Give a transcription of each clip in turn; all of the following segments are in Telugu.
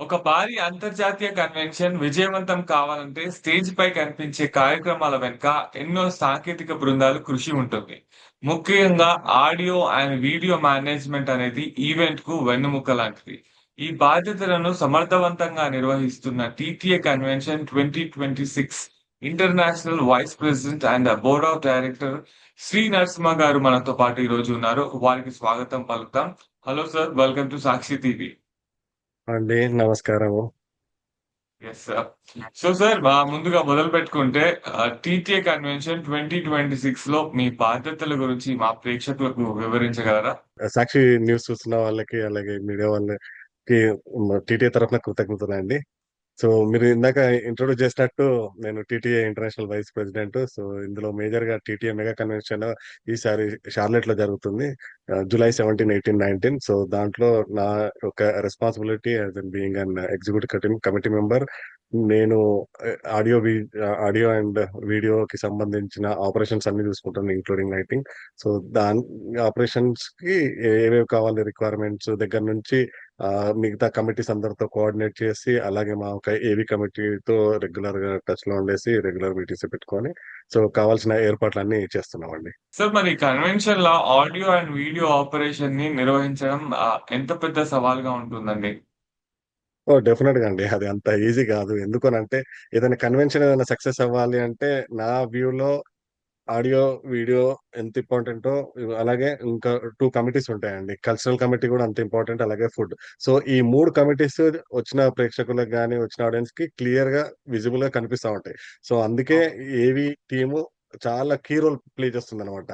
ఒక భారీ అంతర్జాతీయ కన్వెన్షన్ విజయవంతం కావాలంటే స్టేజ్ పై కనిపించే కార్యక్రమాల వెనుక ఎన్నో సాంకేతిక బృందాలు కృషి ఉంటుంది. ముఖ్యంగా ఆడియో అండ్ వీడియో మేనేజ్మెంట్ అనేది ఈవెంట్ కు వెన్నెముక లాంటిది. ఈ బాధ్యతలను సమర్థవంతంగా నిర్వహిస్తున్న TTA convention 2026 international vice president and board of director Shri Narasimha గారు మనతో పాటు ఈ రోజు ఉన్నారు. వారికి స్వాగతం పలుకుతాం. Hello sir, welcome to Sakshi TV. అండి నమస్కారము. Yes sir. సో సార్, ముందుగా మొదలు పెట్టుకుంటే టీటీఏ కన్వెన్షన్ 2026 లో మీ బాధ్యతల గురించి మా ప్రేక్షకులకు వివరించగలరా? సాక్షి న్యూస్ చూస్తున్న వాళ్ళకి, అలాగే మీడియా వాళ్ళకి టీటీఏ తరఫున కృతజ్ఞతలండి. సో మీరు ఇందాక ఇంట్రొడ్యూస్ చేసినట్టు నేను TTA international vice president. So ఇందులో మేజర్‌గా టీటీఏ మెగా కన్వెన్షన్ ఈసారి షార్లెట్‌లో జరుగుతుంది. జూలై 17, 18, 19. సో దాంట్లో నా యొక్క responsibility as an being an executive committee member. నేను ఆడియో ఆడియో అండ్ వీడియోకి సంబంధించిన ఆపరేషన్స్ అన్నీ చూసుకుంటాను, ఇంక్లూడింగ్ లైటింగ్. సో దాని ఆపరేషన్స్‌కి ఏవేవి కావాలి రిక్వైర్మెంట్స్ దగ్గర నుంచి మిగతా కమిటీస్ అందరితో కోఆర్డినేట్ చేసి, అలాగే మా ఒక ఏవీ కమిటీతో రెగ్యులర్‌గా టచ్‌లో ఉండేసి, రెగ్యులర్ మీటింగ్స్ పెట్టుకొని, సో కావాల్సిన ఏర్పాట్లన్నీ చేస్తున్నామండి. సార్, మరి కన్వెన్షన్ లో ఆడియో అండ్ వీడియో ఆపరేషన్ ని నిర్వహించడం ఎంత పెద్ద సవాల్గా ఉంటుందండి? ఓహ్! డెఫినిట్‌గా అండి. అది అంత ఈజీ గాదు. ఎందుకనంటే ఏదైనా కన్వెన్షన్ ఏదైనా సక్సెస్ అవ్వాలి అంటే, నా వ్యూలో ఆడియో, వీడియో ఎంత ఇంపార్టెంటో అలాగే ఇంకా 2 కమిటీస్ ఉంటాయండి. కల్చరల్ కమిటీ గూడా అంత ఇంపార్టెంట్. అలాగే ఫుడ్. సో, ఈ 3 కమిటీస్ వచ్చిన ప్రేక్షకులకు గాని, వచ్చిన ఆడియన్స్‌కి క్లియర్‌గా, విజిబుల్‌గా కనిపిస్తా ఉంటాయి. సో, అందుకే ఓకే. ఏవి టీము చాలా కీ రోల్ ప్లే చేస్తుందనమాట.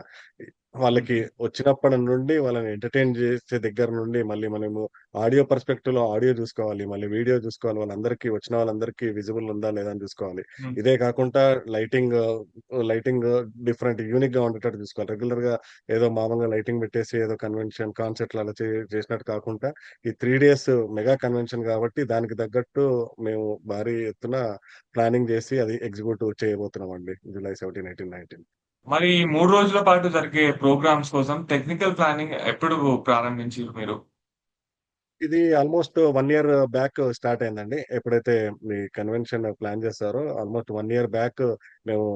వాళ్ళకి హుహు. వచ్చినప్పటి నుండి వాళ్ళని ఎంటర్‌టైన్ చేసే దగ్గర నుండి మళ్ళీ మనము ఆడియో పర్స్‌పెక్టివ్‌లో ఆడియో జూసుకోవాలి. మళ్ళీ వీడియో జూసుకోవాలి. వాళ్ళందరికీ వచ్చిన వాళ్ళందరికీ విజిబుల్ ఉందా లేదా అని జూసుకోవాలి. హ్మ్. ఇదే కాకుండా లైటింగ్ లైటింగ్ డిఫరెంట్ యూనిక్‌గా ఉండేటట్టు చూసుకోవాలి. రెగ్యులర్‌గా ఏదో మామూలుగా లైటింగ్ పెట్టేసి ఏదో కన్వెన్షన్ కాన్సెప్ట్‌లు అలా చేసినట్టు కాకుండా ఈ 3 డేస్ మెగా కన్వెన్షన్ కాబట్టి దానికి తగ్గట్టు మేము భారీ ఎత్తున ప్లానింగ్ చేసి అది ఎగ్జిక్యూట్ చేయబోతున్నామండి. జూలై 17, 18, 19. మరి ఈ 3 రోజుల పాటు జరిగే ప్రోగ్రామ్స్ కోసం టెక్నికల్ ప్లానింగ్ ఎప్పుడు ప్రారంభించారు మీరు? ఇది ఆల్‌మోస్ట్ 1 ఇయర్ బ్యాక్ స్టార్ట్ అయిందండి. ఎప్పుడైతే మీ కన్వెన్షన్ ప్లాన్ చేసారో ఆల్‌మోస్ట్ 1 ఇయర్ బ్యాక్ మేము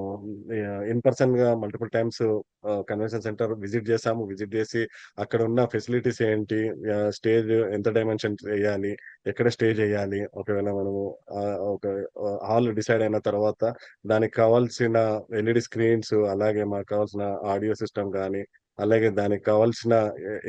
ఇన్ పర్సన్‌గా multiple times convention centre visit చేసాము. విజిట్ చేసి అక్కడున్న ఫెసిలిటీస్ ఏంటి? స్టేజ్ ఎంత డైమెన్షన్ ఎయ్యాలి? ఎక్కడ స్టేజ్ ఎయ్యాలి? ఒకవేళ మనము ఒక హాల్ డిసైడ్ అయిన తర్వాత దానికి కావాల్సిన ఎల్‌ఈడీ స్క్రీన్స్, అలాగే మాకు కావాల్సిన ఆడియో సిస్టమ్ గాని, అలాగే దానికి కావాల్సిన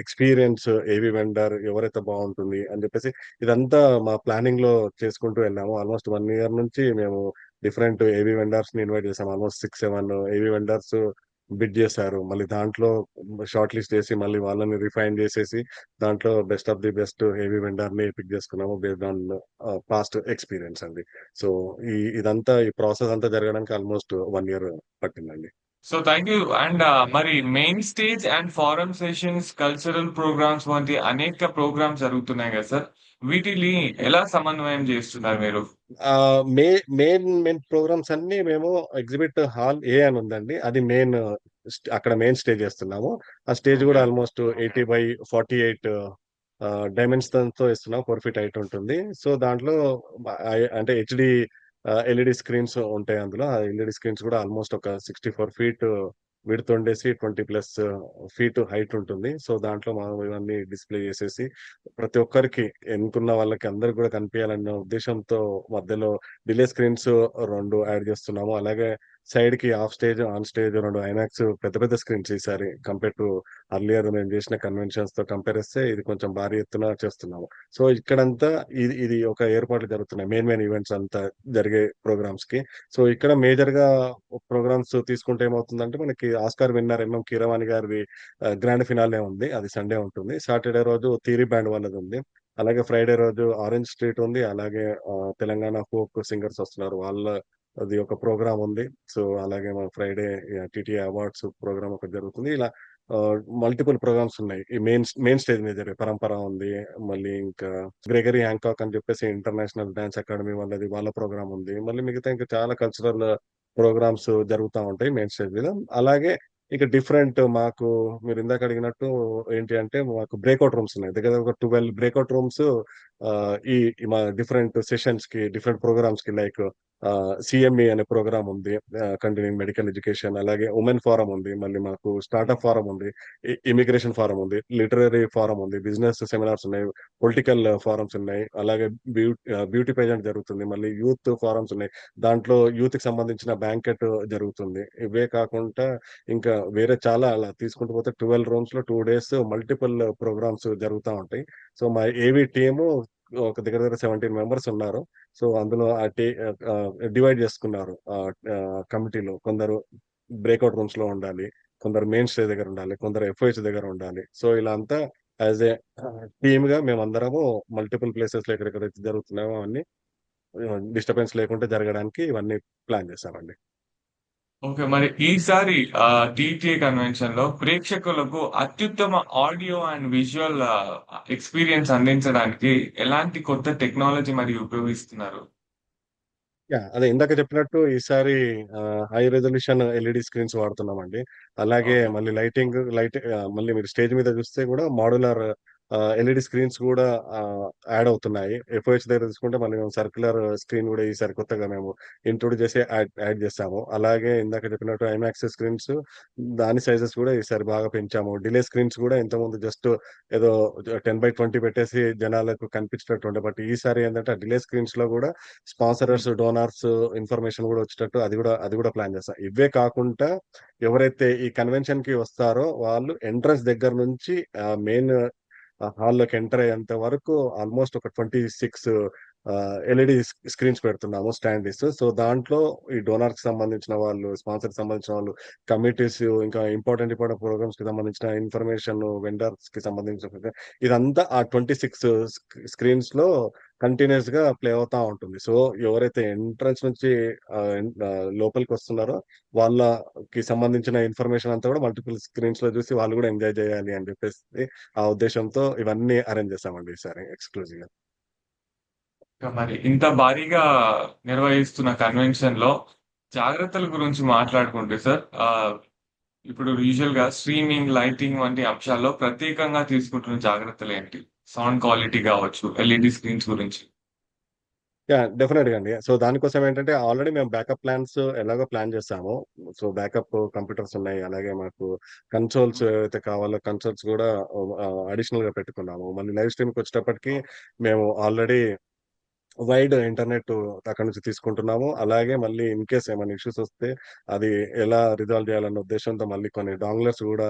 ఎక్స్‌పీరియన్స్ ఏవి వెండర్ ఎవరైతే బావుంటుంది అని జెప్పేసి ఇదంతా మా ప్లానింగ్‌లో చేసుకుంటూ వెళ్ళాము. ఆల్‌మోస్ట్ 1 ఇయర్ నుంచి మేము డిఫరెంట్ ఏవీ వెండర్స్‌ని ఇన్వైట్ చేసాం. ఆల్‌మోస్ట్ 6, 7 ఏవీ వెండర్స్ బిడ్ జేశారు. మళ్ళీ దాంట్లో షార్ట్ లిస్ట్ చేసి మళ్ళీ వాళ్ళని రిఫైన్ జేసేసి దాంట్లో best of the best AV వెండర్‌ని పిక్ జేసుకున్నాము బేస్డ్ ఆన్ పాస్ట్ ఎక్స్‌పీరియన్స్ అండి. సో, ఇదంతా ఈ ప్రాసెస్ అంతా జరగడానికి ఆల్‌మోస్ట్ 1 ఇయర్ పట్టిందండి. So thank you. అండ్ మరి main stage and forum sessions, cultural programmes వంటి అనేక ప్రోగ్రామ్స్ జరుగుతున్నాయి కదా సార్! వీటిని ఎలా సమన్వయం చేస్తున్నారు మీరు? ఆహ్, మే మెయిన్ ప్రోగ్రామ్స్ అన్నీ మేము ఎగ్జిబిట్ హాల్ ఏ అని ఉందండి. అది మెయిన్ అక్కడ మెయిన్ స్టేజ్ ఏస్తున్నాము. ఆ స్టేజ్ ఓకే. గూడా ఆల్‌మోస్ట్ 80/48 డైమెన్షన్స్‌తో ఇస్తున్నాం. 4 ఫీట్ హైట్ ఉంటుంది. సో, దాంట్లో అంటే హెచ్‌డీ ఎల్‌ఈడీ స్క్రీన్స్ ఉంటాయి అందులో. ఆ ఎల్‌ఈడీ స్క్రీన్స్ గూడా ఆల్‌మోస్ట్ ఒక 64 ఫీట్ విడ్త్ ఉండేసి 20 ప్లస్ ఫీట్ హైట్ ఉంటుంది. సో, దాంట్లో మనం ఇవన్నీ డిస్‌ప్లే చేసేసి ప్రతి ఒక్కరికి ఎన్నుకున్న వాళ్ళకి అందరికి గూడా కనిపియాలన్న ఉద్దేశ్యంతో మధ్యలో డిలే స్క్రీన్స్ 2 యాడ్ చేస్తున్నాము. అలాగే సైడ్‌కి of stage, on stage 2 IMAX పెద్ద పెద్ద స్క్రీన్స్ ఈసారి కంపేర్ టు అర్లియర్ మేము చేసిన కన్వెన్షన్స్‌తో కంపేర్ చేస్తే ఇది కొంచెం భారీ ఎత్తున చేస్తున్నాము. ఇది ఇక్కడంతా ఇది ఒక ఏర్పాట్లు జరుగుతున్నాయి. మెయిన్ ఈవెంట్స్ అంతా జరిగే ప్రోగ్రామ్స్‌కి. సో, ఇక్కడ మేజర్‌గా ప్రోగ్రామ్స్ తీసుకుంటే ఏమవుతుందంటే మనకి ఆస్కార్ విన్నర్ ఎంఎం కీరవాణి గారిది గ్రాండ్ ఫినాలే ఉంది. అది సండే ఉంటుంది. సాటర్‌డే రోజు థియరీ బ్యాండ్ వాళ్ళదుంది. అలాగే ఫ్రైడే రోజు ఆరెంజ్ స్ట్రీట్ ఉంది. అలాగే తెలంగాణ ఫోక్ సింగర్స్ వస్తున్నారు. అది ఒక ప్రోగ్రామ్ ఉంది. సో, అలాగే ఫ్రైడే టీటీఏ అవార్డ్స్ ప్రోగ్రామ్ ఒకటి జరుగుతుంది. ఇలా మల్టిపుల్ ప్రోగ్రామ్స్ ఉన్నాయి. ఈ మెయిన్ స్టేజ్ మీద జరిగే పరంపర ఉంది. మళ్ళీ ఇంకా గ్రెగరీ హ్యాంకాక్ అని చెప్పేసి ఇంటర్నేషనల్ డాన్స్ అకాడమీ వాళ్ళది వాళ్ళ ప్రోగ్రామ్ ఉంది. మళ్ళీ మిగతా ఇంకా చాలా కల్చరల్ ప్రోగ్రామ్స్ జరుగుతా ఉంటాయి మెయిన్ స్టేజ్ మీద. అలాగే ఇక డిఫరెంట్ మాకు మీరు ఇందాక అడిగినట్టు ఏంటి అంటే మాకు బ్రేక్అవుట్ రూమ్స్ ఉన్నాయి. దగ్గర దగ్గర ఒక 12 బ్రేక్అవుట్ రూమ్స్ ఈ ఈ మా డిఫరెంట్ సెషన్స్‌కి, డిఫరెంట్ ప్రోగ్రామ్స్‌కి లైక్ సీఎంఈ అనే ప్రోగ్రామ్ ఉంది. Continuing medical education. అలాగే ఉమెన్ ఫోరం ఉంది. మళ్ళీ మాకు స్టార్టప్ ఫోరం ఉంది. ఇమిగ్రేషన్ ఫోరం ఉంది. లిటరరీ ఫోరం ఉంది. బిజినెస్ సెమినార్స్ ఉన్నాయి. పొలిటికల్ ఫోరమ్స్ ఉన్నాయి. అలాగే బ్యూటీ పేజెంట్ జరుగుతుంది. మళ్ళీ యూత్ ఫోరమ్స్ ఉన్నాయి. దాంట్లో యూత్‌కి సంబంధించిన బ్యాంకెట్ జరుగుతుంది. ఇవే కాకుండా ఇంకా వేరే చాలా అలా తీసుకుంటూ పోతే 12 రూమ్స్‌లో 2 డేస్ మల్టిపుల్ ప్రోగ్రామ్స్ జరుగుతా ఉంటాయి. సో, మా ఏవీ టీము ఒక దగ్గర దగ్గర 17 మెంబర్స్ ఉన్నారు. సో, అందులో డివైడ్ చేసుకున్నారు. కమిటీలో కొందరు బ్రేక్‌ఔట్ రూమ్స్‌లో ఉండాలి. కొందరు మెయిన్ స్టేజ్ దగ్గర ఉండాలి. కొందరు ఎఫ్ఓహెచ్ దగ్గర ఉండాలి. సో, ఇలా అంతా యాస్ ఎ టీమ్‌గా మేమందరము మల్టిపుల్ ప్లేసెస్‌లో ఎక్కడెక్కడైతే జరుగుతున్నాయో అవన్నీ డిస్టర్బెన్స్ లేకుండా జరగడానికి ఇవన్నీ ప్లాన్ చేశామండి. ఓకే. మరి ఈసారి టీటీఏ కన్వెన్షన్‌లో ప్రేక్షకులకు అత్యుత్తమ ఆడియో అండ్ విజువల్ ఎక్స్‌పీరియన్స్ అందించడానికి ఎలాంటి కొత్త టెక్నాలజీ మరియు ఉపయోగిస్తున్నారు? అదే ఇందాక చెప్పినట్టు ఈసారి హై రిజల్యూషన్ ఎల్ఈడీ స్క్రీన్స్ వాడుతున్నామండి. అలాగే ఓకే. మళ్ళీ మళ్ళీ మీరు స్టేజ్ మీద చూస్తే గూడా మాడ్యులర్ ఎల్ఈడీ స్క్రీన్స్ గూడా యాడ్ అవుతున్నాయి. ఎఫ్ఓహెచ్ దగ్గర తీసుకుంటే మళ్ళీ మేము సర్క్యులర్ స్క్రీన్ గూడా ఈసారి కొత్తగా మేము ఇంట్రొడ్యూస్ చేసి యాడ్ చేసాము. అలాగే ఇందాక చెప్పినట్టు ఐమాక్స్ స్క్రీన్స్ దాని సైజెస్ గూడా ఈసారి బాగా పెంచాము. డిలే స్క్రీన్స్ గూడా ఇంతకుముందు జస్ట్ ఏదో 10/20 పెట్టేసి జనాలకు కనిపించేటట్టు ఉండే. బట్ ఈసారి ఏందంటే ఆ డిలే స్క్రీన్స్‌లో గూడా హ్మ్. స్పాన్సరర్స్, డోనార్స్ ఇన్ఫర్మేషన్ గూడా వచ్చేటట్టు అది గూడా ప్లాన్ చేస్తాం. ఇవే కాకుండా ఎవరైతే ఈ కన్వెన్షన్‌కి వస్తారో వాళ్ళు ఎంట్రన్స్ దగ్గర నుంచి మెయిన్ హాల్‌లోకి ఎంటర్ అయ్యేంత వరకు ఆల్‌మోస్ట్ ఒక 26 ఎల్‌ఈడీ స్క్రీన్స్ పెడుతున్నాము స్టాండీస్. సో, దాంట్లో ఈ డోనార్స్‌కి సంబంధించిన వాళ్ళు, స్పాన్సర్‌కి సంబంధించిన వాళ్ళు, కమిటీస్ ఇంకా ఇంపార్టెంట్ ప్రోగ్రామ్స్‌కి సంబంధించిన ఇన్ఫర్మేషన్, వెండర్స్‌కి సంబంధించిన ఇదంతా ఆ 26 స్క్రీన్స్‌లో కంటిన్యూయస్‌గా ప్లే అవుతా ఉంటుంది. సో, ఎవరైతే ఎంట్రన్స్ నుంచి లోపలికొస్తున్నారో వాళ్ళకి సంబంధించిన ఇన్ఫర్మేషన్ అంతా కూడా మల్టిపుల్ స్క్రీన్స్‌లో చూసి వాళ్ళు కూడా ఎంజాయ్ చేయాలి అని చెప్పేసి ఆ ఉద్దేశ్యంతో ఇవన్నీ అరేంజ్ చేశామండి ఈసారి ఎక్స్‌క్లూజివ్‌గా. ఇంకా మరి ఇంత భారీగా నిర్వహిస్తున్న కన్వెన్షన్‌లో జాగ్రత్తల గురించి మాట్లాడుకుంటే సార్, ఇప్పుడు యూజువల్‌గా స్ట్రీమింగ్, లైటింగ్ వంటి అంశాల్లో ప్రత్యేకంగా తీసుకుంటున్న జాగ్రత్తలేంటి? సౌండ్ క్వాలిటీ గావచ్చు, ఎల్ఈడీ స్క్రీన్స్ గురించి. డెఫినిట్‌గా అండి. సో, దానికోసం ఏంటంటే ఆల్రెడీ మేము బ్యాకప్ ప్లాన్స్ ఎలాగో ప్లాన్ చేసాము. సో, బ్యాకప్ కంప్యూటర్స్ ఉన్నాయి. అలాగే మాకు కన్సోల్స్ హ్మ్. ఏవైతే కావాలో కన్సోల్స్ కూడా అడిషనల్‌గా పెట్టుకున్నాము. మళ్ళీ లైవ్ స్ట్రీమ్‌కొచ్చేటప్పటికి మేము ఆల్రెడీ వైడ్ ఇంటర్నెట్ అక్కడి నుంచి తీసుకుంటున్నాము. అలాగే మళ్ళీ ఇన్‌కేస్ ఏమైనా ఇష్యూస్ వస్తే అది ఎలా రిజాల్వ్ చేయాలన్న ఉద్దేశ్యంతో మళ్ళీ కొన్ని డాంగ్లర్స్ గూడా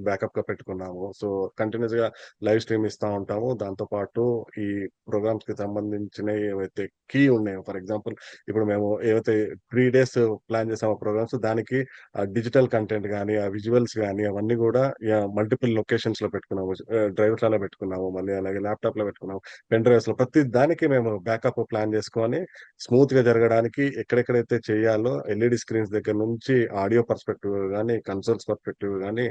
బ్యాకప్‌గా పెట్టుకున్నాము. సో, కంటిన్యూయస్‌గా లైవ్ స్ట్రీమ్ ఇస్తా ఉంటాము. దాంతో పాటు ఈ ప్రోగ్రామ్స్‌కి సంబంధించినయి ఏవైతే ఉన్నాయో ఫర్ ఎగ్జాంపుల్ ఇప్పుడు మేము ఏవైతే 3 డేస్ ప్లాన్ చేసామో ప్రోగ్రామ్స్ దానికి డిజిటల్ కంటెంట్ గాని, ఆ విజువల్స్ గాని అవన్నీ గూడా మల్టిపుల్ లొకేషన్స్‌లో పెట్టుకున్నాము. డ్రైవ్స్‌లలో పెట్టుకున్నాము. మళ్ళీ అలాగే ల్యాప్‌టాప్‌లో పెట్టుకున్నాము. పెన్ డ్రైవ్స్‌లో ప్రతి దానికి మేము బ్యాకప్ ప్లాన్ చేసుకొని స్మూత్‌గా జరగడానికి ఎక్కడెక్కడైతే చేయాలో ఎల్ఈడీ స్క్రీన్స్ దగ్గర నుంచి ఆడియో పర్స్పెక్టివ్ గాని, కన్సోల్స్ పర్స్పెక్టివ్ గాని,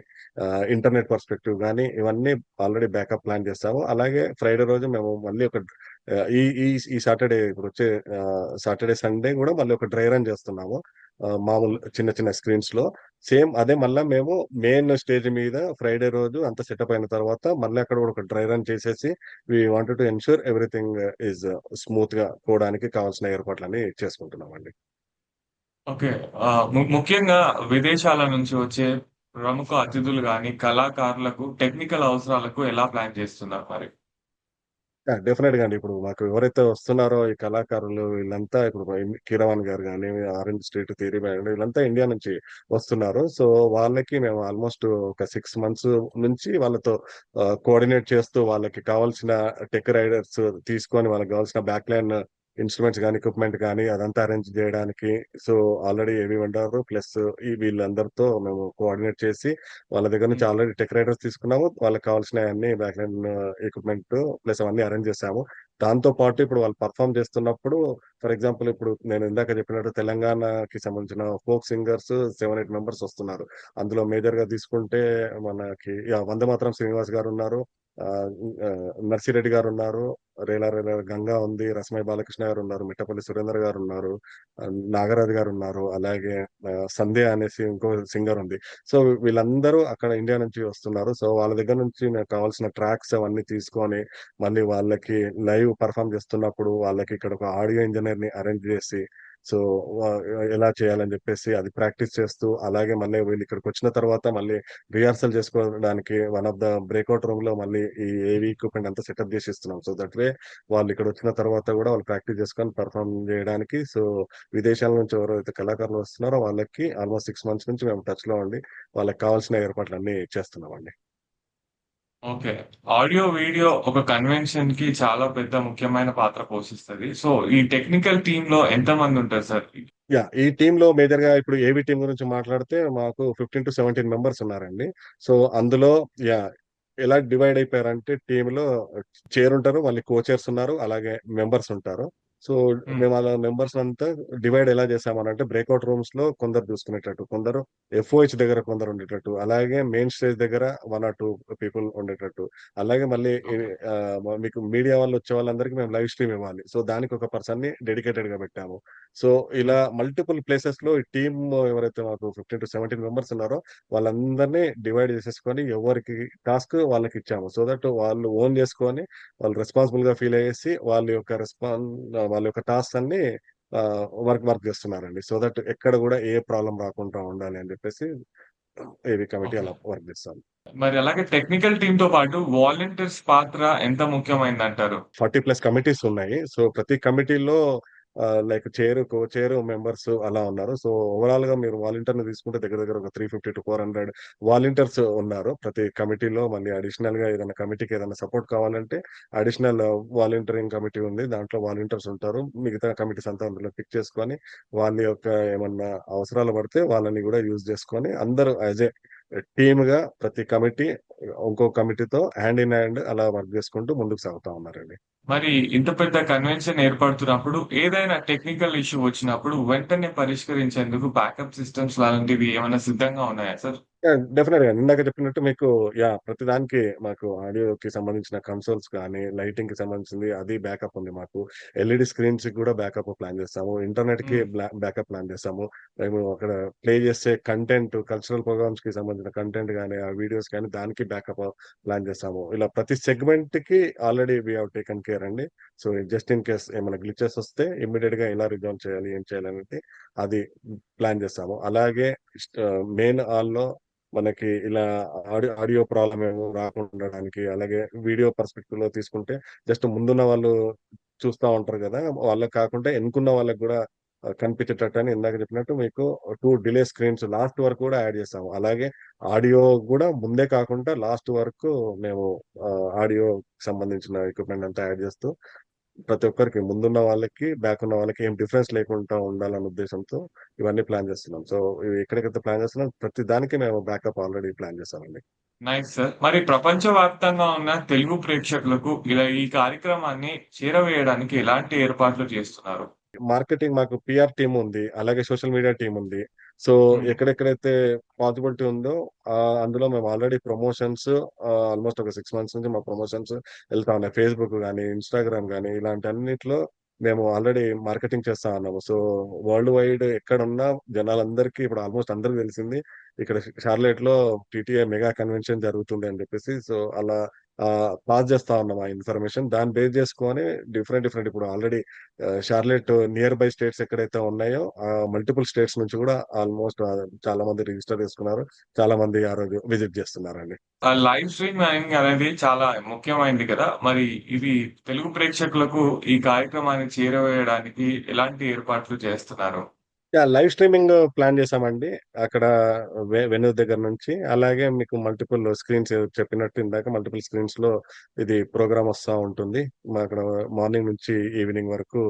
ఇంటర్నెట్ పర్స్పెక్టివ్ గాని ఇవన్నీ ఆల్రెడీ బ్యాకప్ ప్లాన్ చేసాము. అలాగే ఫ్రైడే రోజు మేము మళ్ళీ ఒక ఆహ్, ఈ ఈ ఈ సాటర్‌డే ఇప్పుడొచ్చే సాటర్‌డే, సండే గూడా మళ్ళీ ఒక డ్రై రన్ చేస్తున్నాము. మామూలు చిన్న చిన్న స్క్రీన్స్‌లో. సేమ్ అదే మళ్ళా మేము మెయిన్ స్టేజ్ మీద ఫ్రైడే రోజు అంతా సెటప్ అయిన తర్వాత మళ్ళీ అక్కడ కూడా ఒక డ్రై రన్ చేసేసి we wanted to ensure everything is స్మూత్‌గా పోవడానికి కావాల్సిన ఏర్పాట్లన్నీ చేసుకుంటున్నామండి. ఓకే. ముఖ్యంగా విదేశాల నుంచి వచ్చే ప్రముఖ అతిథులు గాని, కళాకారులకు టెక్నికల్ అవసరాలకు ఎలా ప్లాన్ చేస్తున్నారు మరి? డెఫినెట్‌గా అండి. ఇప్పుడు మాకు ఎవరైతే వస్తున్నారో ఈ కళాకారులు వీళ్ళంతా ఇప్పుడు కీరవాణి గారు గాని, ఆరెంజ్ స్ట్రీట్, థియరీ బ్యాండ్ వీళ్ళంతా ఇండియా నుంచి వస్తున్నారు. సో, వాళ్ళకి మేము ఆల్‌మోస్ట్ ఒక 6 మంత్స్ నుంచి వాళ్ళతో కోఆర్డినేట్ చేస్తూ వాళ్ళకి కావాల్సిన టెక్ రైడర్స్ తీసుకొని వాళ్ళకి కావాల్సిన బ్యాక్‌లైన్ ఇన్‌స్ట్రుమెంట్స్ గాని, ఎక్విప్‌మెంట్ గాని అదంతా అరేంజ్ జేయడానికి సో, ఆల్రెడీ ఏవి వెండారు ప్లస్ వీళ్ళందరితో మేము కోఆర్డినేట్ చేసి వాళ్ళ దగ్గర నుంచి హ్మ్. ఆల్రెడీ టెక్ రైడర్స్ తీసుకున్నాము. వాళ్ళకి కావాల్సినయన్నీ బ్యాక్‌లైన్ ఎక్విప్‌మెంట్ ప్లస్ అవన్నీ అరేంజ్ చేసాము. దాంతో పాటు ఇప్పుడు వాళ్ళు పెర్ఫార్మ్ చేస్తున్నప్పుడు ఫర్ ఎగ్జాంపుల్ ఇప్పుడు నేను ఇందాక చెప్పినట్టు తెలంగాణకి సంబంధించిన ఫోక్ సింగర్స్ 7, 8 మెంబర్స్ వస్తున్నారు. అందులో మేజర్‌గా తీసుకుంటే మనకి వందేమాతరం శ్రీనివాస్ గారున్నారు. ఆహ్, నర్సిరెడ్డి గారున్నారు, రేలా గంగా ఉంది, రసమై బాలకృష్ణ గారున్నారు, మిట్టపల్లి సురేందర్ గారున్నారు, నాగరాజు గారున్నారు, అలాగే సంధ్య అనేసి ఇంకో సింగర్ ఉంది. సో, వీళ్ళందరూ అక్కడ ఇండియా నుంచి వస్తున్నారు. సో, వాళ్ళ దగ్గర నుంచి నాకు కావాల్సిన ట్రాక్స్ అవన్నీ తీసుకొని, మళ్ళీ వాళ్ళకి లైవ్ పెర్ఫార్మ్ చేస్తున్నప్పుడు వాళ్ళకి ఇక్కడ ఒక ఆడియో ఇంజినీర్‌ని అరేంజ్ చేసి, సో, వ ఎలా చేయాలని చెప్పేసి అది ప్రాక్టీస్ చేస్తూ, అలాగే మళ్ళీ వీళ్ళిక్కడికొచ్చిన తర్వాత మళ్ళీ రిహార్సల్ చేసుకోవడానికి వన్ ఆఫ్ ద బ్రేక్‌ఔట్ రూమ్‌లో మళ్ళీ ఈ ఏవీ ఎక్విప్‌మెంట్ అంతా సెటప్ జేసి ఇస్తున్నాం. సో, దట్ వే వాళ్ళిక్కడొచ్చిన తర్వాత గూడా వాళ్ళు ప్రాక్టీస్ చేసుకొని పెర్ఫార్మ్ జేయడానికి, సో, విదేశాల నుంచి ఎవరైతే కళాకారులు వస్తున్నారో వాళ్ళకి ఆల్‌మోస్ట్ 6 మంత్స్ నుంచి మేము టచ్‌లో ఉండి, వాళ్ళకి కావాల్సిన ఏర్పాట్లన్నీ చేస్తున్నామండి. ఓకే. ఆడియో, వీడియో ఒక కన్వెన్షన్‌కి చాలా పెద్ద ముఖ్యమైన పాత్ర పోషిస్తది. సో, ఈ టెక్నికల్ టీమ్‌లో ఎంతమందుంటారు సార్? ఈ టీమ్‌లో మేజర్‌గా ఇప్పుడు ఏవీ టీమ్ గురించి మాట్లాడితే మాకు 15-17 మెంబర్స్ ఉన్నారండి. సో, అందులో యాహ్! ఎలా డివైడ్ అయిపోయారంటే టీమ్‌లో చైరుంటారు, మళ్ళీ కోచర్స్ ఉన్నారు, అలాగే మెంబర్స్ ఉంటారు. సో, హ్మ్. మేము అలా మెంబర్స్ అంతా డివైడ్ ఎలా చేసామనంటే బ్రేక్‌ఔట్ రూమ్స్‌లో కొందరు చూసుకునేటట్టు, కొందరు ఎఫ్ఓహెచ్ దగ్గర కొందరు ఉండేటట్టు, అలాగే మెయిన్ స్టేజ్ దగ్గర 1 ఆర్ 2 పీపుల్ ఉండేటట్టు, అలాగే మళ్ళీ ఓకే. మీకు మీడియా వాళ్ళొచ్చే వాళ్ళందరికీ మేము లైవ్ స్ట్రీమ్ ఇవ్వాలి. సో, దానికి ఒక పర్సన్‌ని డెడికేటెడ్‌గా పెట్టాము. సో, ఇలా హ్మ్. మల్టిపుల్ ప్లేసెస్‌లో ఈ టీమ్ ఎవరైతే మాకు 15-17 మెంబర్స్ ఉన్నారో వాళ్ళందరిని డివైడ్ చేసేసుకొని ఎవరికి టాస్క్ వాళ్ళకిచ్చాము. సో దట్ వాళ్ళు ఓన్ చేసుకొని వాళ్ళు రెస్పాన్సిబుల్‌గా ఫీల్ అయ్యేసి వాళ్ళ యొక్క టాస్క్స్ అన్నీ వర్క్ వర్క్ చేస్తున్నారండి. సో దట్ ఎక్కడ గూడా ఏ ప్రాబ్లమ్ రాకుండా ఉండాలి అని చెప్పేసి ఏవీ కమిటీ ఓకే. అలా వర్క్ చేస్తాం. మరి అలాగే టెక్నికల్ టీమ్‌తో పాటు వాలంటీర్స్ పాత్ర ఎంత ముఖ్యమైందంటారు? 40 ప్లస్ కమిటీస్ ఉన్నాయి. సో, ప్రతి కమిటీలో లైక్ కో చైరు మెంబర్స్ అలా ఉన్నారు. సో, ఓవరాల్‌గా మీరు వాలంటీర్‌ని తీసుకుంటే దగ్గర దగ్గర ఒక 350-400 వాలంటీర్స్ ఉన్నారు. ప్రతి కమిటీలో మళ్ళీ అడిషనల్‌గా ఏదైనా కమిటీకి ఏదైనా సపోర్ట్ కావాలంటే అడిషనల్ వాలంటీరింగ్ కమిటీ ఉంది. దాంట్లో వాలంటీర్స్ ఉంటారు. మిగతా కమిటీస్ అంతా అందులో పిక్ చేసుకొని వాళ్ళ యొక్క ఏమన్నా అవసరాలు పడితే వాళ్ళని గూడా యూజ్ చేసుకొని అందరూ యాస్ ఎ టీమ్‌గా ప్రతి కమిటీ ఇంకో కమిటీతో హ్యాండ్ ఇన్ హ్యాండ్ అలా వర్క్ చేసుకుంటూ ముందుకు సాగుతా ఉన్నారండి. మరి ఇంత పెద్ద కన్వెన్షన్ ఏర్పడుతున్నప్పుడు ఏదైనా టెక్నికల్ ఇష్యూ వచ్చినప్పుడు వెంటనే పరిష్కరించేందుకు బ్యాకప్ సిస్టమ్స్ లాంటివి ఏమైనా సిద్ధంగా ఉన్నాయా సార్? డెఫినెట్‌గా. ఇందాక చెప్పినట్టు మీకు ప్రతిదానికి మాకు ఆడియోకి సంబంధించిన కన్సోల్స్ గానీ, లైటింగ్‌కి సంబంధించింది అది బ్యాకప్ ఉంది మాకు. ఎల్ఈడీ స్క్రీన్స్‌కి గూడా బ్యాకప్ ప్లాన్ చేస్తాము. ఇంటర్నెట్‌కి హ్మ్. బ్యాకప్ ప్లాన్ చేస్తాము. మేము అక్కడ ప్లే చేసే కంటెంట్ కల్చరల్ ప్రోగ్రామ్స్‌కి సంబంధించిన కంటెంట్ గానీ, ఆ వీడియోస్ గానీ దానికి బ్యాకప్ ప్లాన్ చేస్తాము. ఇలా ప్రతి సెగ్మెంట్‌కి already we have taken care అండి. సో, జస్ట్ ఇన్ కేస్ ఏమైనా గ్లిచెస్ వస్తే ఇమ్మీడియేట్‌గా ఎలా రిజాల్వ్ చేయాలి, ఏం చేయాలనేది అది ప్లాన్ చేస్తాము. అలాగే మెయిన్ హాల్‌లో మనకి ఇలా ఆడియో ప్రాబ్లమ్ ఏమో రాకుండా ఉండడానికి, అలాగే వీడియో పర్స్పెక్టివ్‌లో తీసుకుంటే జస్ట్ ముందున్న వాళ్ళు చూస్తా ఉంటారు గదా! వాళ్ళకి కాకుండా ఎనకున్న వాళ్ళకి గూడా కనిపించేటట్టని ఇందాక చెప్పినట్టు మీకు 2 డిలే స్క్రీన్స్ లాస్ట్ వరకు గూడా యాడ్ చేసాము. అలాగే ఆడియో గూడా ముందే కాకుండా లాస్ట్ వరకు మేము ఆడియోకి సంబంధించిన ఎక్విప్‌మెంట్ అంతా యాడ్ చేస్తూ ప్రతి ఒక్కరికి ముందున్న వాళ్ళకి, బ్యాక్ ఉన్న వాళ్ళకి ఏం డిఫరెన్స్ లేకుండా ఉండాలన్న ఉద్దేశంతో ఇవన్నీ ప్లాన్ చేస్తున్నాం. సో, ఇవి ఎక్కడికైతే ప్లాన్ చేస్తున్నాం ప్రతి దానికి మేము బ్యాకప్ ఆల్రెడీ ప్లాన్ చేసామండి. Nice sir. మరి ప్రపంచవ్యాప్తంగా ఉన్న తెలుగు ప్రేక్షకులకు ఇలా ఈ కార్యక్రమాన్ని చేరవేయడానికి ఎలాంటి ఏర్పాట్లు చేస్తున్నారు? మార్కెటింగ్ మాకు పీఆర్ టీమ్ ఉంది. అలాగే సోషల్ మీడియా టీమ్ ఉంది. సో, హ్మ్. ఎక్కడెక్కడైతే పాసిబిలిటీ ఉందో అందులో మేము ఆల్రెడీ ప్రమోషన్స్ ఆల్‌మోస్ట్ ఒక 6 మంత్స్ నుంచి మా ప్రమోషన్స్ ఎళ్తా ఉన్నాయి. ఫేస్‌బుక్ గాని, ఇన్‌స్టాగ్రామ్ గాని ఇలాంటి అన్నిట్లో మేము ఆల్రెడీ మార్కెటింగ్ చేస్తా ఉన్నాము. సో, వరల్డ్ వైడ్ ఎక్కడున్నా జనాలందరికీ ఇప్పుడు ఆల్‌మోస్ట్ అందరికి తెలిసింది. ఇక్కడ షార్లెట్‌లో టీటీఐ మెగా కన్వెన్షన్ జరుగుతుంది అని చెప్పేసి. సో, అలా పాస్ చేస్తా ఉన్నాం ఆ ఇన్ఫర్మేషన్. దాన్ని బేస్ చేసుకొని డిఫరెంట్ ఇప్పుడు already Charlotte near by states ఎక్కడైతే ఉన్నాయో మల్టిపుల్ స్టేట్స్ నుంచి గూడా ఆల్‌మోస్ట్ చాలా మంది రిజిస్టర్ చేసుకున్నారు. చాలా మంది ఆ రోజు విజిట్ చేస్తున్నారండి. లైవ్ స్ట్రీమింగ్ అనేది చాలా ముఖ్యమైనది కదా! మరి ఇది తెలుగు ప్రేక్షకులకు ఈ కార్యక్రమాన్ని చేరవేయడానికి ఎలాంటి ఏర్పాట్లు చేస్తున్నారు? లైవ్ స్ట్రీమింగ్ ప్లాన్ చేసామండి. అక్కడ వెన్యూ దగ్గర నుంచి. అలాగే మీకు మల్టిపుల్ స్క్రీన్స్ చెప్పినట్టు ఇందాక మల్టిపుల్ స్క్రీన్స్‌లో ఇది ప్రోగ్రామ్ వస్తా ఉంటుంది. అక్కడ మార్నింగ్ నుంచి ఈవినింగ్ వరకు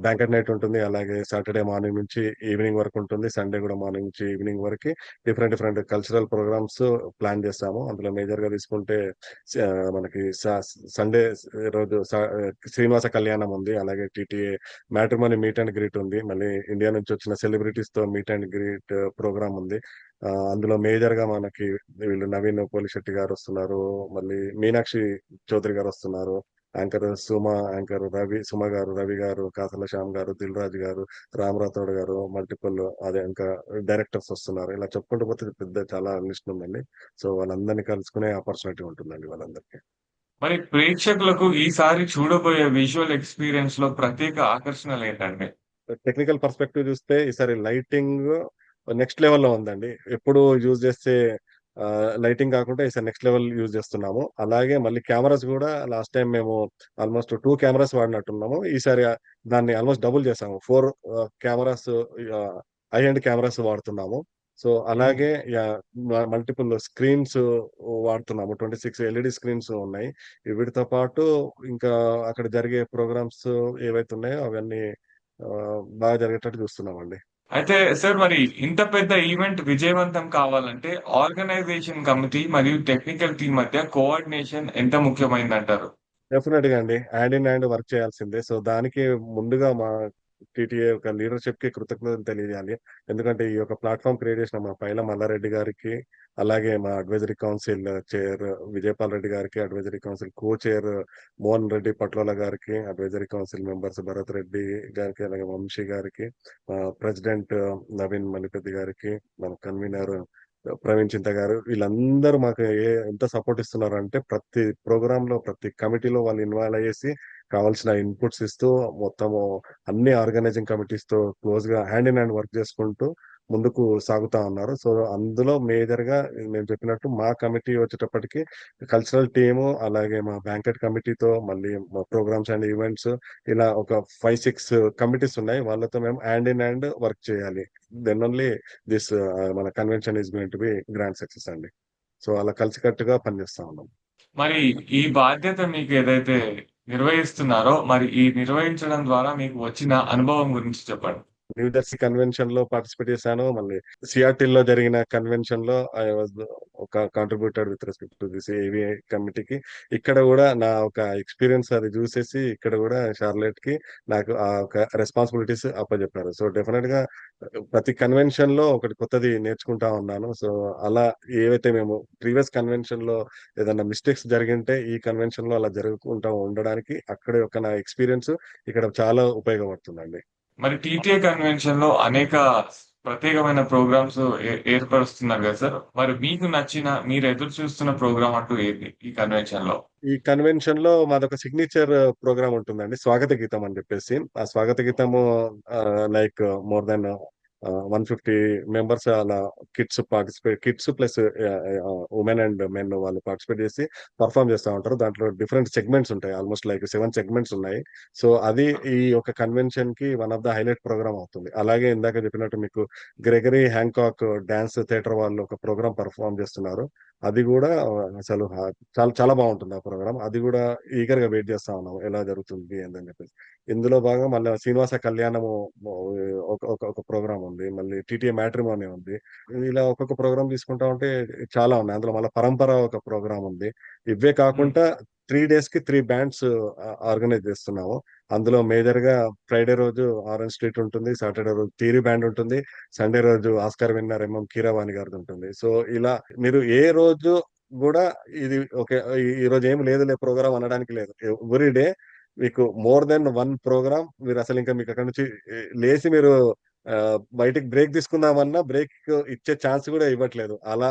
బ్యాంకెట్ నైట్ ఉంటుంది. అలాగే సాటర్‌డే మార్నింగ్ నుంచి ఈవినింగ్ వరకు ఉంటుంది. సండే గూడా మార్నింగ్ నుంచి ఈవినింగ్ వరకి డిఫరెంట్ కల్చరల్ ప్రోగ్రామ్స్ ప్లాన్ చేసాము. అందులో మేజర్‌గా తీసుకుంటే స మనకి సండే రోజు శ్రీనివాస కళ్యాణం ఉంది. అలాగే TTA matrimony meet and greet ఉంది. మళ్ళీ ఇండియా నుంచి వచ్చిన సెలబ్రిటీస్‌తో మీట్ అండ్ గ్రీట్ ప్రోగ్రామ్ ఉంది. అందులో మేజర్‌గా మనకి వీళ్ళు నవీన్ పోలిశెట్టి గారొస్తున్నారు. మళ్ళీ మీనాక్షి చౌదరి గారొస్తున్నారు. యాంకర్ సుమ గారు, రవి గారు, కాసల శ్యామ్ గారు, దిల్ రాజు గారు, రామ్ రాథోడ్ గారు, మల్టిపుల్ అదే ఇంకా డైరెక్టర్స్ వస్తున్నారు. ఇలా చెప్పుకుంటూ పోతే పెద్ద చాలా లిస్ట్ ఉందండి. సో, వాళ్ళందరిని కలుసుకునే ఆపర్చునిటీ ఉంటుందండి వాళ్ళందరికీ. మరి ప్రేక్షకులకు ఈసారి చూడబోయే విజువల్ ఎక్స్‌పీరియన్స్‌లో ప్రత్యేక ఆకర్షణలేంటండి? టెక్నికల్ పర్స్పెక్టివ్ చూస్తే ఈసారి లైటింగ్ నెక్స్ట్ లెవెల్‌లో ఉందండి. ఎప్పుడు యూజ్ చేసే లైటింగ్ కాకుండా ఈసారి నెక్స్ట్ లెవెల్ యూజ్ చేస్తున్నాము. అలాగే మళ్ళీ కెమెరాస్ గూడా లాస్ట్ టైమ్ మేము ఆల్‌మోస్ట్ 2 కెమెరాస్ వాడినట్టున్నాము. ఈసారి దాన్ని ఆల్‌మోస్ట్ డబుల్ చేసాము. 4 కెమెరాస్ హై ఎండ్ కెమెరాస్ వాడుతున్నాము. సో, హ్మ్. అలాగే మల్టిపుల్ స్క్రీన్స్ వాడుతున్నాము. 26 ఎల్‌ఈడీ స్క్రీన్స్ ఉన్నాయి. వీటితో పాటు ఇంకా అక్కడ జరిగే ప్రోగ్రామ్స్ ఏవైతే ఉన్నాయో అవన్నీ బాగా జరిగేటట్టు చూస్తున్నామండి. అయితే సార్ మరి ఇంత పెద్ద ఈవెంట్ విజయవంతం కావాలంటే ఆర్గనైజేషన్ కమిటీ మరియు టెక్నికల్ టీమ్ మధ్య కోఆర్డినేషన్ ఎంత ముఖ్యమైందంటారు? డెఫినిట్‌గా అండి. హ్యాండ్ ఇన్ హ్యాండ్ వర్క్ చేయాల్సిందే. సో, దానికి ముందుగా మా టీటీఏ యొక్క లీడర్‌షిప్‌కి కృతజ్ఞతలు తెలియజేయాలి. ఎందుకంటే ఈ యొక్క ప్లాట్‌ఫార్మ్ క్రియేట్ చేసిన మా పైల మల్లారెడ్డి గారికి, అలాగే మా advisory council chair Vijayapal Reddy గారికి, advisory council co chair Mohan Reddy Patlola గారికి, advisory council members Bharat Reddy గారికి, అలాగే వంశీ గారికి, ప్రెసిడెంట్ నవీన్ మల్లిపెద్ది గారికి, మన కన్వీనర్ ప్రవీణ్ చింత గారు వీళ్ళందరూ మాకు ఎంత సపోర్ట్ ఇస్తున్నారంటే ప్రతి ప్రోగ్రామ్‌లో, ప్రతి కమిటీలో వాళ్ళు ఇన్వాల్వ్ అయ్యేసి కావాల్సిన ఇన్‌పుట్స్ ఇస్తూ మొత్తము అన్ని ఆర్గనైజింగ్ కమిటీస్‌తో క్లోజ్‌గా హ్యాండ్ ఇన్ హ్యాండ్ వర్క్ చేసుకుంటూ ముందుకు సాగుతా ఉన్నారు. సో, అందులో మేజర్‌గా నేను చెప్పినట్టు మా కమిటీ వచ్చేటప్పటికి కల్చరల్ టీము, అలాగే మా బ్యాంకెట్ కమిటీతో మళ్ళీ మా ప్రోగ్రామ్స్ అండ్ ఈవెంట్స్ ఇలా ఒక 5, 6 కమిటీస్ ఉన్నాయి. వాళ్ళతో మేము హ్యాండ్ ఇన్ హ్యాండ్ వర్క్ చేయాలి. దెన్ ఓన్లీ మన convention is going to be grand success అండి. సో, అలా కలిసికట్టుగా పనిచేస్తా ఉన్నాం. మరి ఈ బాధ్యత మీకు ఏదైతే నిర్వహిస్తున్నారో మరి ఈ నిర్వహించడం ద్వారా మీకు వచ్చిన అనుభవం గురించి చెప్పండి? న్యూ జెర్సీ కన్వెన్షన్‌లో పార్టిసిపేట్ చేశాను. మళ్ళీ సియాటిల్‌లో జరిగిన కన్వెన్షన్‌లో ఐ వాస్ ఒక contributor with respect to this AVI కమిటీకి. ఇక్కడ గూడా నా ఒక ఎక్స్‌పీరియన్స్ అది జూసేసి ఇక్కడ గూడా షార్లెట్‌కి నాకు ఆ ఒక రెస్పాన్సిబిలిటీస్ అప్పజెప్పారు. సో, డెఫినిట్‌గా ప్రతి కన్వెన్షన్‌లో ఒకటి కొత్తది నేర్చుకుంటా ఉన్నాను. సో, అలా ఏవైతే మేము ప్రీవియస్ కన్వెన్షన్‌లో ఏదన్నా మిస్టేక్స్ జరిగింటే ఈ కన్వెన్షన్‌లో అలా జరగకుండా ఉండడానికి అక్కడి యొక్క నా ఎక్స్‌పీరియన్స్ ఇక్కడ చాలా ఉపయోగపడుతుందండి. మరి టీటీఏ కన్వెన్షన్‌లో అనేక ప్రత్యేకమైన ప్రోగ్రామ్స్ ఏర్పరుస్తున్నారు గదా సార్! మరి మీకు నచ్చిన మీరు ఎదురు చూస్తున్న ప్రోగ్రామ్ అంటూ ఏది ఈ కన్వెన్షన్‌లో? ఈ కన్వెన్షన్‌లో మాదొక సిగ్నేచర్ ప్రోగ్రామ్ ఉంటుందండి. స్వాగత గీతం అని జెప్పేసి. ఆ స్వాగత గీతము లైక్ మోర్ థాన్ 150 మెంబర్స్ అలా kids plus women and men వాళ్ళు పార్టిసిపేట్ జేసి పెర్ఫార్మ్ జేస్తా ఉంటారు. దాంట్లో డిఫరెంట్ సెగ్మెంట్స్ ఉంటాయి. ఆల్‌మోస్ట్ లైక్ 7 సెగ్మెంట్స్ ఉన్నాయి. సో, అది ఈ యొక్క కన్వెన్షన్‌కి one of the highlight programme అవుతుంది. అలాగే ఇందాక జెప్పినట్టు మీకు గ్రెగరీ హ్యాంకాక్ డాన్స్ థియేటర్ వాళ్ళు ఒక ప్రోగ్రామ్ పెర్ఫార్మ్ జేస్తున్నారు. అది గూడా అసలు చాలా చాలా బావుంటుంది ఆ ప్రోగ్రామ్. అది గూడా ఈగర్‌గా వెయిట్ జేస్తా ఉన్నాము. ఎలా జరుగుతుంది ఏందని జెప్పేసి. ఇందులో భాగంగా మళ్ళా శ్రీనివాస కళ్యాణము మొ ఒక ఒక ఒక ప్రోగ్రామ్ ఉంది. మళ్ళీ టీటీఏ మ్యాట్రిమోనీ ఉంది. ఇలా ఒక్కొక్క ప్రోగ్రామ్ తీసుకుంటా ఉంటే చాలా ఉన్నాయి. అందులో మళ్ళా పరంపర ఒక ప్రోగ్రామ్ ఉంది. ఇవే హ్మ్. కాకుండా 3 డేస్‌కి 3 బ్యాండ్స్ ఆర్గనైజ్ జేస్తున్నాము. అందులో మేజర్‌గా ఫ్రైడే రోజు ఆరెంజ్ స్ట్రీట్ ఉంటుంది. సాటర్‌డే రోజు థియరీ బ్యాండ్ ఉంటుంది. సండే రోజు ఆస్కార్ విన్నర్ కీరవాణి గారిదుంటుంది. సో, ఇలా మీరు ఏ రోజు గూడా ఇది ఓకే. ఈరోజు ఏమి లేదులే ప్రోగ్రామ్ అనడానికి లేదు. ఎవ్రీ డే మీకు మోర్ థాన్ 1 ప్రోగ్రామ్ మీరసలింక మీకక్కడి నుంచి లేసి మీరు బయటికి బ్రేక్ తీసుకుందామన్నా బ్రేక్ ఇచ్చే ఛాన్స్ గూడా ఇవ్వట్లేదు. అలా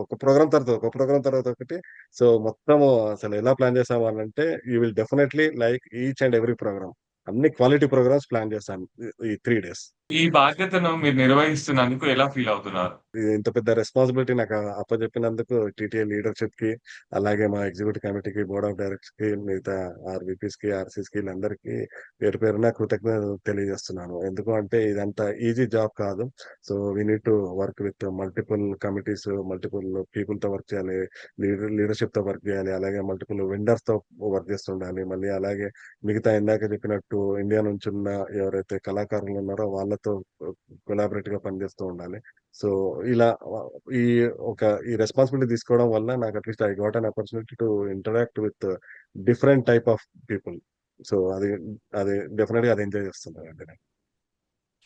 ఒక ప్రోగ్రామ్ తర్వాత ఒక ప్రోగ్రామ్ తర్వాత ఒకటి. సో, మొత్తము అసలెలా ప్లాన్ చేసాము అనంటే you will definitely like each and every programme. అన్ని క్వాలిటీ ప్రోగ్రామ్స్ ప్లాన్ చేశాను. ఈ 3 డేస్. ఈ బాధ్యతను మీరు నిర్వహిస్తున్నందుకు ఎలా ఫీల్ అవుతున్నారు? ఇంత పెద్ద రెస్పాన్సిబిలిటీ నాకు అప్పజెప్పినందుకు టీటీఏ లీడర్‌షిప్‌కి, అలాగే మా ఎగ్జిక్యూటివ్ కమిటీకి, బోర్డ్ ఆఫ్ డైరెక్టర్స్‌కి, మిగతా ఆర్‌వీపీస్‌కి, ఆర్‌సీస్‌కి వీళ్ళందరికీ పేరు పేరున కృతజ్ఞతలు తెలియజేస్తున్నాను. ఎందుకు అంటే ఇదంతా ఈజీ జాబ్ కాదు. So, we need to work with multiple committees, multiple పీపుల్‌తో వర్క్ చేయాలి. లీడర్‌షిప్‌తో వర్క్ చేయాలి. అలాగే మల్టిపుల్ వెండర్స్‌తో వర్క్ చేస్తుండాలి. మళ్ళీ అలాగే మిగతా ఇందాక చెప్పినట్టు ఇండియా నుంచున్న ఎవరైతే కళాకారులు ఉన్నారో వాళ్ళతో కొలాబరేట్‌గా పనిచేస్తూ ఉండాలి. సో, ఇలా ఈ ఈ రెస్పాన్సిబిలిటీ తీసుకోవడం వల్ల నాకు at least I got an opportunity to interact with different type of people. So, అది డెఫినిట్‌గా అది ఎంజాయ్ చేస్తున్నానండి నేను.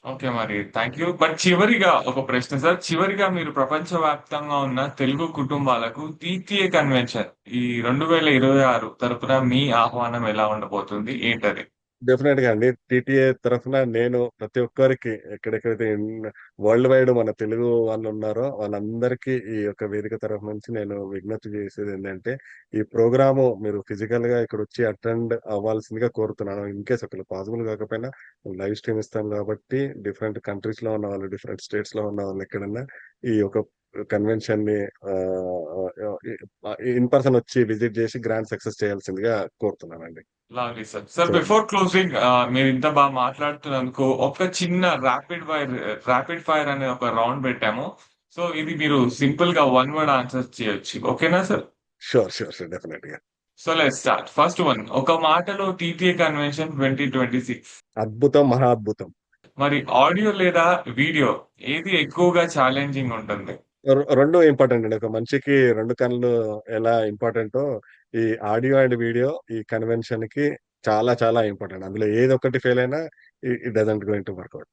ఓకే. మరి థ్యాంక్ యూ. బట్ చివరిగా ఒక ప్రశ్న సార్. చివరిగా మీరు ప్రపంచవ్యాప్తంగా ఉన్న తెలుగు కుటుంబాలకు టీటీఏ కన్వెన్షన్ ఈ 2026 తరపున మీ ఆహ్వానం ఎలా ఉండబోతుంది? ఏంటది? డెఫినెట్‌గా అండి. టీటీఏ తరఫున నేను ప్రతి ఒక్కరికి ఎక్కడెక్కడైతే వరల్డ్ వైడ్ మన తెలుగు వాళ్ళున్నారో వాళ్ళందరికీ ఈ యొక్క వేదిక తరఫు నుంచి నేను విజ్ఞప్తి చేసేదేంటంటే, ఈ ప్రోగ్రాము మీరు ఫిజికల్‌గా ఇక్కడొచ్చి అటెండ్ అవ్వాల్సిందిగా కోరుతున్నాను. ఇన్‌కేస్ ఒకవేళ పాసిబుల్ కాకపోయినా లైవ్ స్ట్రీమ్ ఇస్తాం కాబట్టి డిఫరెంట్ కంట్రీస్‌లో ఉన్నవాళ్ళు, డిఫరెంట్ స్టేట్స్‌లో ఉన్నవాళ్ళు ఎక్కడన్నా ఈ యొక్క కన్వెన్షన్‌ని ఇన్ పర్సన్ వచ్చి విజిట్ చేసి గ్రాండ్ సక్సెస్ చేయాల్సిందిగా కోరుతున్నానండి. Lovely sir. Sir so before closing మీరింత బాగా మాట్లాడుతున్నందుకు ఒక చిన్న ర్యాపిడ్ ఫైర్ అనే ఒక రౌండ్ పెట్టాము. సో ఇది మీరు సింపుల్‌గా వన్ వర్డ్ ఆన్సర్ చేయొచ్చు. ఓకేనా సార్? షూర్. డెఫినెట్‌గా. So let's start. First one. ఒక మాటలో టీటీఏ కన్వెన్షన్ 2026. అద్భుతం, మహా అద్భుతం. మరి ఆడియో లేదా వీడియో ఏది ఎక్కువగా ఛాలెంజింగ్ ఉంటుంది? 2 ఇంపార్టెంట్ అండి. ఒక మనిషికి 2 కళ్ళు ఎలా ఇంపార్టెంటో, ఈ ఆడియో అండ్ వీడియో ఈ కన్వెన్షన్‌కి చాలా చాలా ఇంపార్టెంట్. అందులో ఏదొక్కటి ఫెయిల్ అయినా it doesn't going to work out.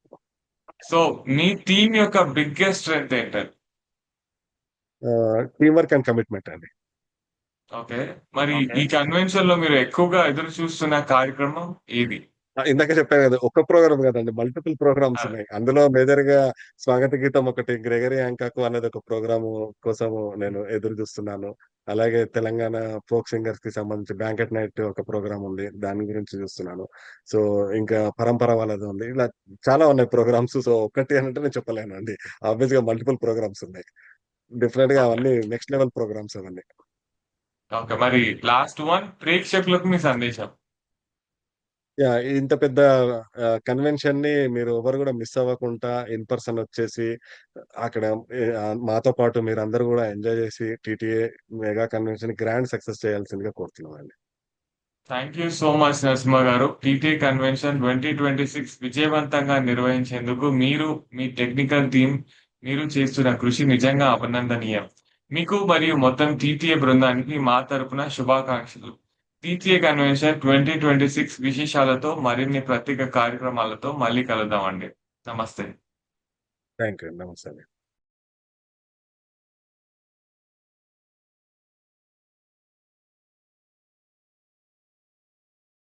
So me team యొక్క బిగ్గెస్ట్ స్ట్రెంగ్త్ ఏంటది? టీమ్ వర్క్ అండ్ కమిట్మెంట్ అండి. ఓకే. మరి ఈ కన్వెన్షన్‌లో మీరు ఎక్కువగా ఎదురు చూస్తున్న కార్యక్రమం ఏది? ఇందాక చెప్పాను కదా! ఒక్క ప్రోగ్రామ్ కాదండి. మల్టిపుల్ ప్రోగ్రామ్స్ ఆ! ఉన్నాయి. అందులో మేజర్‌గా స్వాగత గీతం ఒకటి, గ్రెగరీ యాంకాకు అనేది ఒక ప్రోగ్రాము కోసము నేను ఎదురు చూస్తున్నాను. అలాగే తెలంగాణ ఫోక్ సింగర్స్‌కి సంబంధించి బ్యాంకెట్ నైట్ ఒక ప్రోగ్రామ్ ఉంది. దాని గురించి చూస్తున్నాను. సో, ఇంకా పరంపర వాళ్ళది ఉంది. ఇలా చాలా ఉన్నాయి ప్రోగ్రామ్స్. సో, ఒక్కటి అనంటే నేను చెప్పలేనండి. ఆబ్వియస్‌గా మల్టిపుల్ ప్రోగ్రామ్స్ ఉన్నాయి. డెఫినిట్‌గా ఓకే. అవన్నీ నెక్స్ట్ లెవెల్ ప్రోగ్రామ్స్ అవన్నీ. ఓకే. మరి లాస్ట్ వన్ ప్రేక్షకులకు మీ సందేశం. ఇంత పెద్ద కన్వెన్షన్‌ని మీరు ఎవరు గూడా మిస్ అవ్వకుండా ఇన్ పర్సన్ వచ్చేసి అక్కడ మాతో పాటు మీరందరూ గూడా ఎంజాయ్ జేసి TTA mega convention grand success చేయాల్సిందిగా కోరుతున్నామండి. Thank you so much Narasimha గారు. టీటీఏ కన్వెన్షన్ 2026 విజయవంతంగా నిర్వహించేందుకు మీరు, మీ టెక్నికల్ టీమ్ మీరు చేస్తున్న కృషి నిజంగా అభినందనీయం. మీకు మరియు మొత్తం టీటీఏ బృందానికి మా తరపున శుభాకాంక్షలు. టీటీఏ కన్వెన్షన్ 2026 విశేషాలతో మరిన్ని ప్రత్యేక కార్యక్రమాలతో మళ్ళీ కలుద్దామండి. నమస్తే. థాంక్ యూ అండి. నమస్తే అండి.